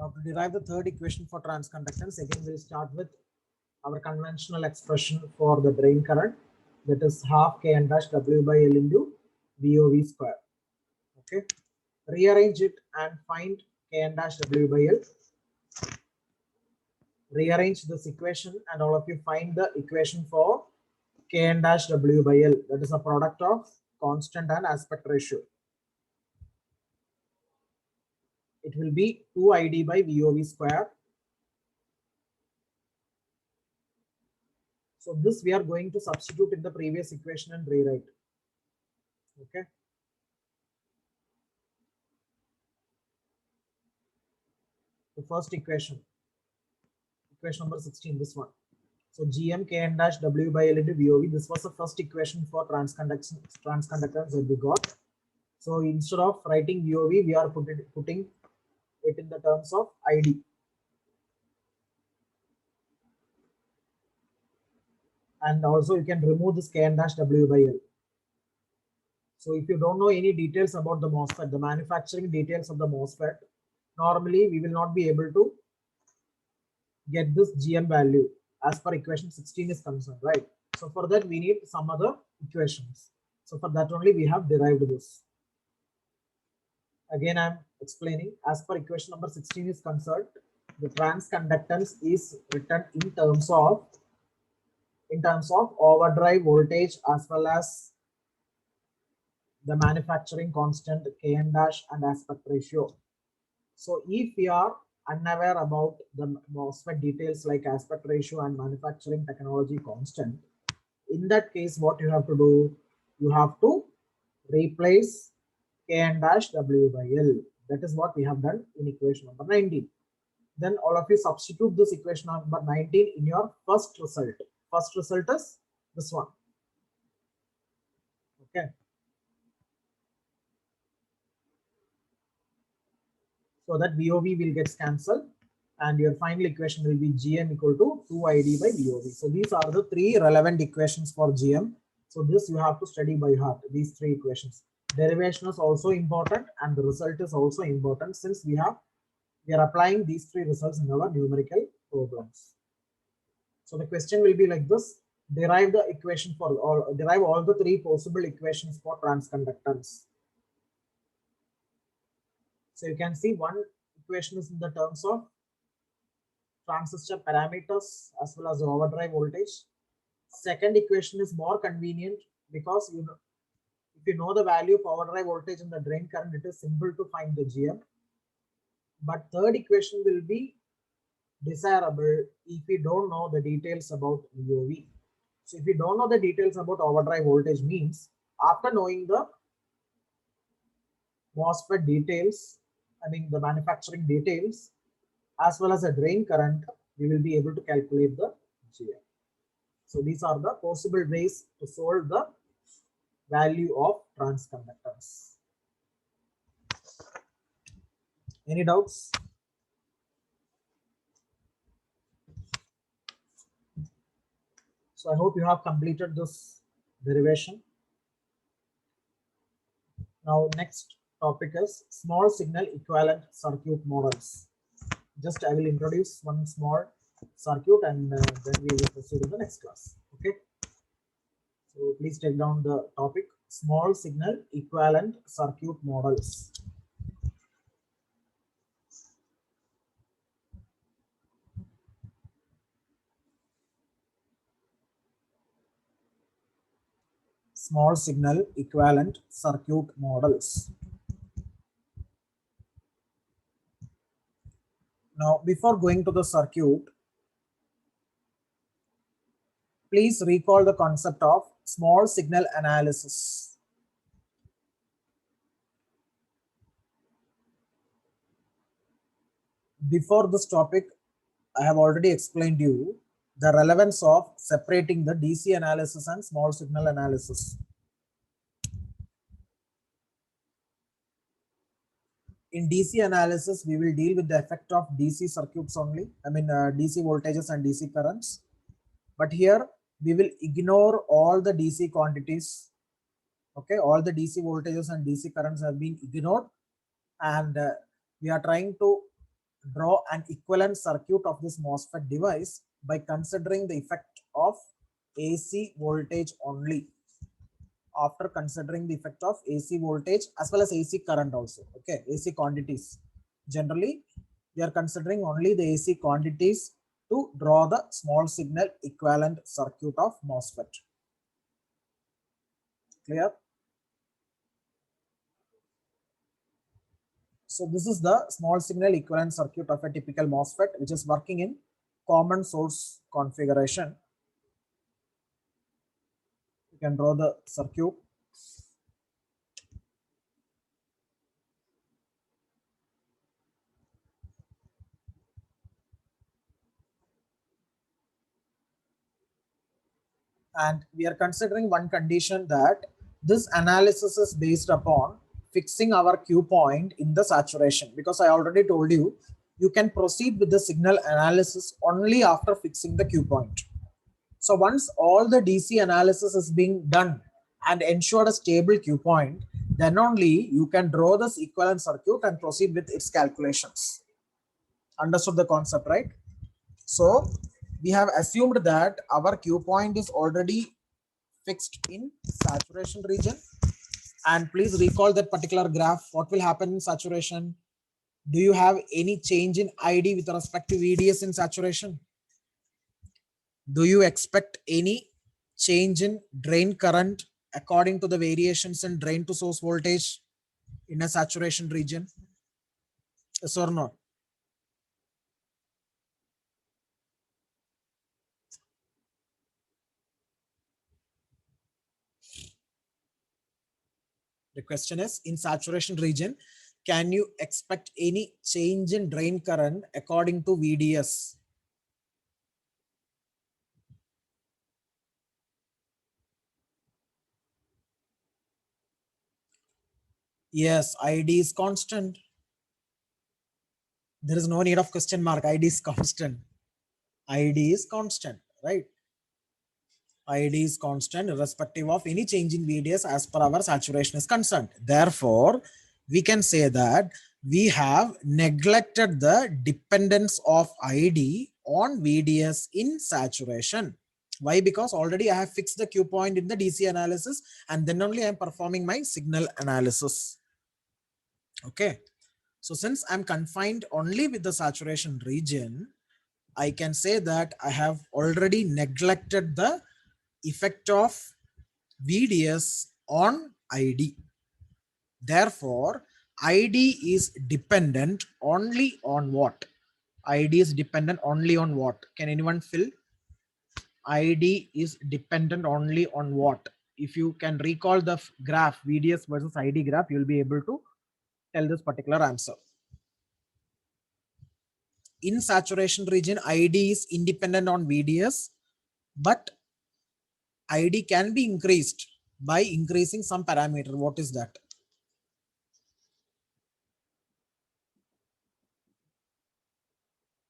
Now to derive the third equation for transconductance, again we'll start with our conventional expression for the drain current, that is half Kn dash W by L into VOV square. Okay, rearrange it and find Kn dash W by L. Rearrange this equation and all of you find the equation for Kn dash W by L, that is a product of constant and aspect ratio. It will be 2ID by VOV square. So this we are going to substitute in the previous equation and rewrite. Okay. The first equation number 16, this one. So GM Kn dash W by L into VOV. This was the first equation for transconductance that we got. So instead of writing VOV, we are putting it in the terms of ID. And also you can remove this Kn dash W by L. So if you don't know any details about the MOSFET, the manufacturing details of the MOSFET, normally we will not be able to get this GM value as per equation 16 is concerned, right? So for that we need some other equations. So for that only we have derived this. Again, I'm explaining as per equation number 16 is concerned, the transconductance is written in terms of overdrive voltage as well as the manufacturing constant Kn dash and aspect ratio. So if we are unaware about the MOSFET details like aspect ratio and manufacturing technology constant, in that case what you have to do, you have to replace Kn dash W by L. That is what we have done in equation number 19. Then all of you substitute this equation number 19 in your first result. First result is this one. Okay. So that VOV will get cancelled and your final equation will be GM equal to 2ID by VOV. So these are the three relevant equations for GM. So this you have to study by heart, these three equations. Derivation is also important and the result is also important since we are applying these three results in our numerical problems. So the question will be like this: derive the equation for derive all the three possible equations for transconductance. So you can see one equation is in the terms of transistor parameters as well as the overdrive voltage. Second equation is more convenient because if you know the value of overdrive voltage and the drain current, it is simple to find the GM. But third equation will be desirable if we don't know the details about VOV. So if you don't know the details about overdrive voltage, means after knowing the MOSFET details, I mean the manufacturing details, as well as the drain current, we will be able to calculate the GM. So these are the possible ways to solve the value of transconductance. Any doubts? So I hope you have completed this derivation. Now next topic is small signal equivalent circuit models. Just I will introduce one small circuit and then we will proceed to the next class. Okay. So please take down the topic: small signal equivalent circuit models. Small signal equivalent circuit models. Now, before going to the circuit, please recall the concept of small signal analysis. Before this topic, I have already explained you the relevance of separating the DC analysis and small signal analysis. In DC analysis, we will deal with the effect of DC circuits only, I mean DC voltages and DC currents. But here we will ignore all the DC quantities. Okay, all the DC voltages and DC currents have been ignored, and we are trying to draw an equivalent circuit of this MOSFET device by considering the effect of AC voltage only. After considering the effect of AC voltage as well as AC current also. Okay, AC quantities. Generally, we are considering only the AC quantities to draw the small signal equivalent circuit of MOSFET. Clear? So this is the small signal equivalent circuit of a typical MOSFET, which is working in common source configuration. You can draw the circuit. And we are considering one condition that this analysis is based upon fixing our Q point in the saturation, because I already told you, you can proceed with the signal analysis only after fixing the Q point. So once all the DC analysis is being done and ensured a stable Q point, then only you can draw this equivalent circuit and proceed with its calculations. Understood the concept, right? So we have assumed that our Q point is already fixed in saturation region. And please recall that particular graph. What will happen in saturation? Do you have any change in ID with respect to VDS in saturation? Do you expect any change in drain current according to the variations in drain to source voltage in a saturation region? Yes or no? The question is, in saturation region, can you expect any change in drain current according to VDS? Yes, ID is constant. There is no need of question mark. ID is constant. ID is constant, right? ID is constant irrespective of any change in VDS as per our saturation is concerned. Therefore, we can say that we have neglected the dependence of ID on VDS in saturation. Why? Because already I have fixed the Q point in the DC analysis, and then only I am performing my signal analysis. Okay. So since I'm confined only with the saturation region, I can say that I have already neglected the effect of VDS on ID. Therefore, ID is dependent only on what? ID is dependent only on what? Can anyone fill? ID is dependent only on what? If you can recall the graph, VDS versus ID graph, you'll be able to tell this particular answer. In saturation region, ID is independent on VDS, but ID can be increased by increasing some parameter. What is that?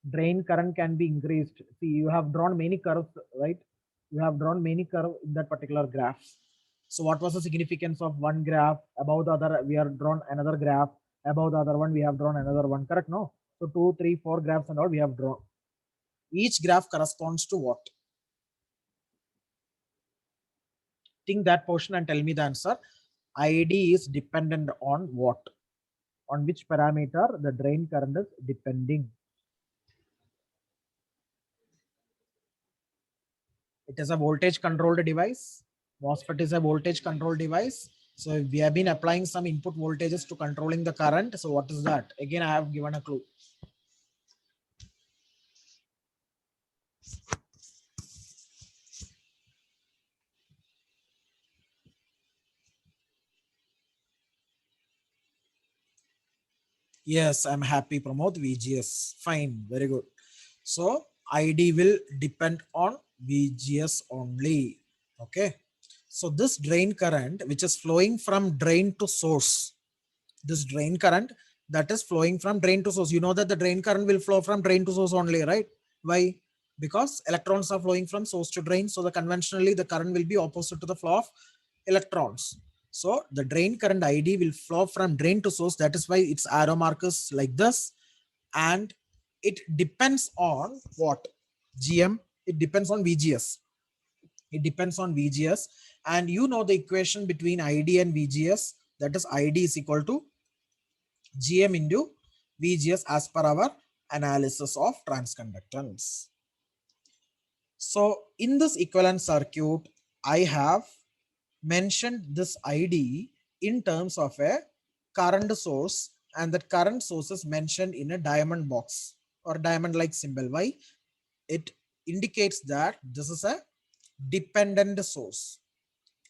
Drain current can be increased. See, you have drawn many curves, right? You have drawn many curves in that particular graph. So what was the significance of one graph? Above the other, we have drawn another graph. Above the other one, we have drawn another one. Correct? No? So 2, 3, 4 graphs and all we have drawn. Each graph corresponds to what? Think that portion and tell me the answer. ID is dependent on what? On which parameter the drain current is depending? It is a voltage controlled device. MOSFET is a voltage controlled device. So we have been applying some input voltages to controlling the current. So what is that? Again, I have given a clue. Yes, I'm happy. Promote VGS. Fine. Very good. So ID will depend on VGS only. Okay. So this drain current, which is flowing from drain to source, this drain current that is flowing from drain to source, you know that the drain current will flow from drain to source only, right? Why? Because electrons are flowing from source to drain. So the conventionally the current will be opposite to the flow of electrons. So the drain current ID will flow from drain to source. That is why its arrow mark is like this. And it depends on what? GM, it depends on VGS. It depends on VGS. And you know the equation between ID and VGS, that is ID is equal to GM into VGS as per our analysis of transconductance. So in this equivalent circuit, I have mentioned this ID in terms of a current source, and that current source is mentioned in a diamond box or diamond like symbol. Why? It indicates that this is a dependent source.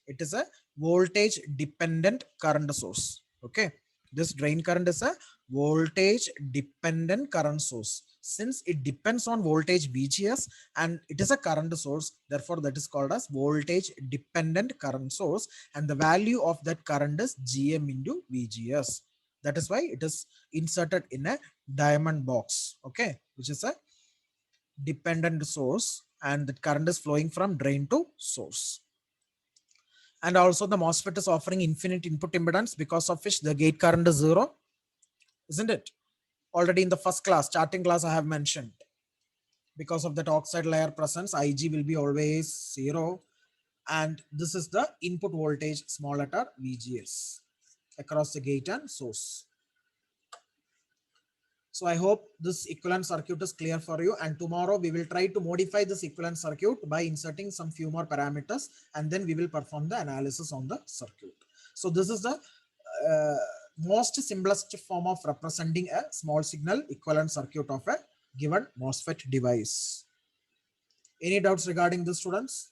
It is a voltage dependent current source. Okay, this drain current is a voltage dependent current source. Since it depends on voltage VGS and it is a current source, therefore that is called as voltage dependent current source, and the value of that current is GM into VGS. That is why it is inserted in a diamond box, okay, which is a dependent source, and the current is flowing from drain to source. And also the MOSFET is offering infinite input impedance, because of which the gate current is 0, isn't it? Already in the first class, starting class, I have mentioned, because of that oxide layer presence, IG will be always 0. And this is the input voltage, small letter VGS, across the gate and source. So I hope this equivalent circuit is clear for you, and tomorrow we will try to modify this equivalent circuit by inserting some few more parameters, and then we will perform the analysis on the circuit. So this is the most simplest form of representing a small signal equivalent circuit of a given MOSFET device. Any doubts regarding this, students?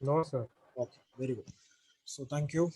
No, sir. Okay, very good. So thank you.